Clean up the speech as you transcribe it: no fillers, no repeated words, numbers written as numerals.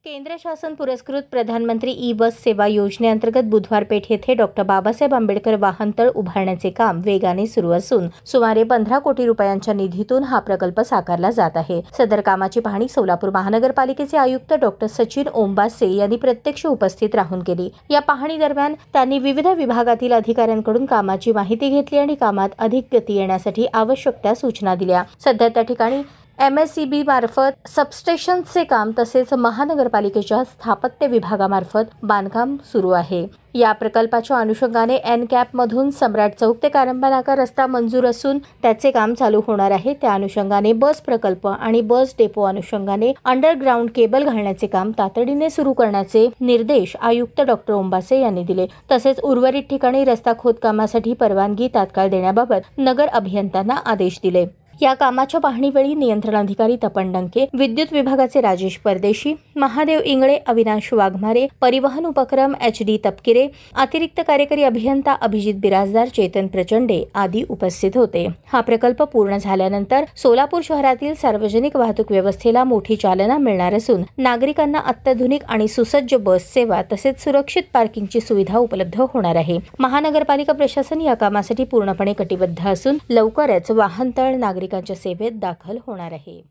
केंद्र शासन पुरस्कृत प्रधानमंत्री ई बस सेवा योजनेअंतर्गत बुधवार पेठ येथे डॉक्टर बाबासाहेब आंबेडकर वाहनतळ उभारण्याचे काम वेगाने सुरू असून सुमारे 15 कोटी रुपयांच्या निधीतून हा प्रकल्प साकारला जात आहे। सदर कामाची पाहणी सोलापूर महानगरपालिकेचे आयुक्त डॉक्टर सचिन ओंबासे यांनी प्रत्यक्ष उपस्थित राहून केली। या पाहणी दरम्यान त्यांनी विविध विभागातील अधिकाऱ्यांकडून कामाची माहिती घेतली आणि कामात अधिक गती येण्यासाठी आवश्यक त्या सूचना दिल्या। सध्या त्या ठिकाणी MSEB मार्फत सबस्टेशनचे काम तसेच महानगरपालिकेच्या स्थापत्य विभागामार्फत बांधकाम सुरू आहे। या प्रकल्पाच्या अनुषंगाने NCAP मधून सम्राट चौक ते कारंबा नाका रस्ता मंजूर असून त्याचे काम चालू होणार आहे। त्या अनुषंगाने बस प्रकल्प आणि बस डेपो अनुषंगाने अंडरग्राउंड केबल घालण्याचे काम तातडीने सुरू करण्याचे निर्देश आयुक्त डॉक्टर ओंबासे यांनी दिले। तसेच उर्वरित ठिकाणी रस्ता खोदकामासाठी परवानगी तात्काळ देण्याबाबत नगर अभियंत्यांना आदेश दिले। या कामाच्या पाहणीवेळी नियंत्रण अधिकारी तपन डंके, विद्युत विभागाचे राजेश परदेशी, महादेव इंगळे, अविनाश वाघमारे, परिवहन उपक्रम HD तपकिरे, अतिरिक्त कार्यकारी अभियंता अभिजित बिराजदार, चेतन प्रचंडे आदी उपस्थित होते। हा प्रकल्प पूर्ण झाल्यानंतर सोलापूर शहरातील सार्वजनिक वाहतूक व्यवस्थेला मोठी चालना मिळणार असून नागरिकांना अत्याधुनिक आणि सुसज्ज बस सेवा तसेच सुरक्षित पार्किंगची सुविधा उपलब्ध होणार आहे। महानगरपालिका प्रशासन या कामासाठी पूर्णपणे कटिबद्ध असून लवकरच वाहनतळ नागरिकांच्या सेवेत दाखल होणार आहे।